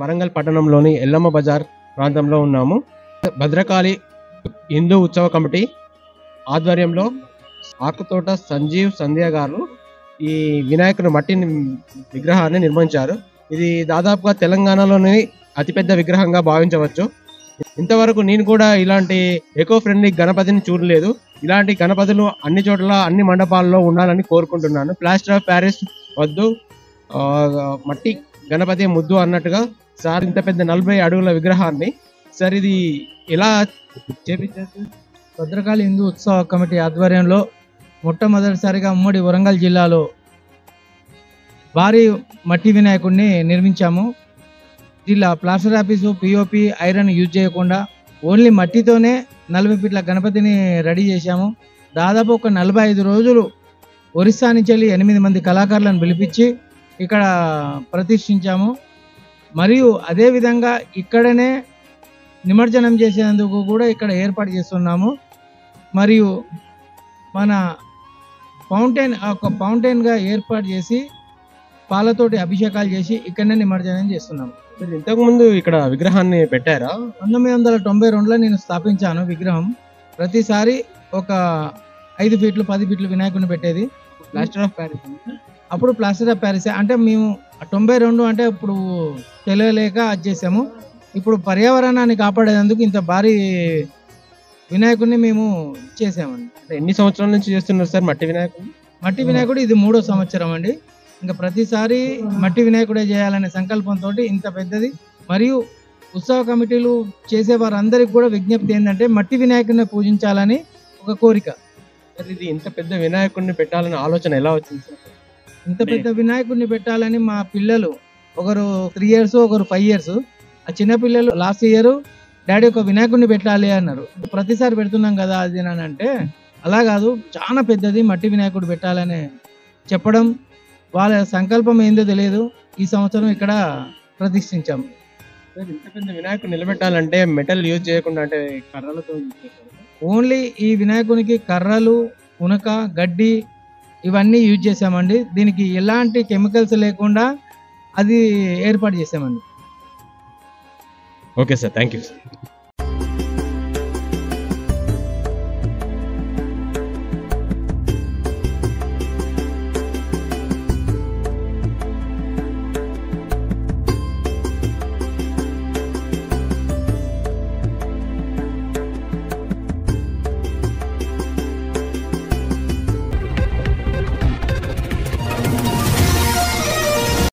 వరంగల్ పట్టణంలోని ఎల్లమ్మ బజార్ ప్రాంతంలో ఉన్నాము. భద్రకాళి హిందూ ఉత్సవ కమిటీ ఆధ్వర్యంలో ఆకుతోట సంజీవ్ సంధ్య గారు ఈ వినాయకుని మట్టి విగ్రహాన్ని నిర్మించారు. ఇది దాదాపుగా తెలంగాణలోని అతిపెద్ద విగ్రహంగా భావించవచ్చు. ఇంతవరకు నేను కూడా ఇలాంటి ఎకో ఫ్రెండ్లీ గణపతిని చూడలేదు. ఇలాంటి గణపతులు అన్ని చోట్ల అన్ని మండపాల్లో ఉండాలని కోరుకుంటున్నాను. ప్లాస్టర్ ఆఫ్ ప్యారిస్ వద్దు, మట్టి గణపతి ముద్దు అన్నట్టుగా సార్ ఇంత పెద్ద 40 అడుగుల విగ్రహాన్ని సార్ ఇది ఎలా చేపించారు? భద్రకాళి హిందూ ఉత్సవ కమిటీ ఆధ్వర్యంలో మొట్టమొదటిసారిగా ఉమ్మడి వరంగల్ జిల్లాలో భారీ మట్టి వినాయకుడిని నిర్మించాము. జిల్లా ప్లాస్టర్ ఆఫీసు పిఓపి ఐరన్ యూజ్ చేయకుండా ఓన్లీ మట్టితోనే 40 ఫీట్ల గణపతిని రెడీ చేశాము. దాదాపు ఒక 45 రోజులు ఒరిస్సా నుంచి వెళ్ళి 8 మంది కళాకారులను పిలిపించి ఇక్కడ ప్రతిష్ఠించాము. మరియు అదేవిధంగా ఇక్కడనే నిమజ్జనం చేసేందుకు కూడా ఇక్కడ ఏర్పాటు చేస్తున్నాము. మరియు మన ఫౌంటైన్గా ఏర్పాటు చేసి పాలతోటి అభిషేకాలు చేసి ఇక్కడనే నిమజ్జనం చేస్తున్నాము. ఇంతకు ముందు ఇక్కడ విగ్రహాన్ని పెట్టారా? 1992లో నేను స్థాపించాను విగ్రహం. ప్రతిసారి ఒక 5 ఫీట్లు 10 ఫీట్లు వినాయకుడిని పెట్టేది. ప్లాస్టర్ ఆఫ్ ప్యారిస్ అప్పుడు ప్లాస్టర్ ఆఫ్ ప్యారిస్ అంటే మేము 92 అంటే ఇప్పుడు తెలియలేక అది చేసాము. ఇప్పుడు పర్యావరణాన్ని కాపాడేందుకు ఇంత భారీ వినాయకుడిని మేము చేసామండి. ఎన్ని సంవత్సరాల నుంచి చేస్తున్నారు సార్ మట్టి వినాయకుడు? మట్టి వినాయకుడు ఇది 3వ సంవత్సరం అండి. ఇంకా ప్రతిసారి మట్టి వినాయకుడే చేయాలనే సంకల్పంతో ఇంత పెద్దది. మరియు ఉత్సవ కమిటీలు చేసేవారందరికి కూడా విజ్ఞప్తి ఏంటంటే మట్టి వినాయకుడిని పూజించాలని ఒక కోరిక. ఇది ఇంత పెద్ద వినాయకుడిని పెట్టాలనే ఆలోచన ఎలా వచ్చింది సార్? ఇంత పెద్ద వినాయకుడిని పెట్టాలని మా పిల్లలు ఒకరు 3 years ఒకరు 5 years. ఆ చిన్న పిల్లలు లాస్ట్ ఇయర్ డాడీ ఒక వినాయకుడిని పెట్టాలి అన్నారు. ప్రతిసారి పెడుతున్నాం కదా అది అని అంటే అలా కాదు, చాలా పెద్దది మట్టి వినాయకుడు పెట్టాలని చెప్పడం, వాళ్ళ సంకల్పం ఏందో తెలియదు. ఈ సంవత్సరం ఇక్కడ ప్రతిష్ఠించాము. ఇంత పెద్ద వినాయకుడు నిలబెట్టాలంటే మెటల్ యూజ్ చేయకుండా అంటే కర్రలతో ఓన్లీ ఈ వినాయకునికి కర్రలు, ఉనక, గడ్డి ఇవన్నీ యూజ్ చేసామండి. దీనికి ఎలాంటి కెమికల్స్ లేకుండా అది ఏర్పాటు చేసామండి. Okay sir, thank you sir.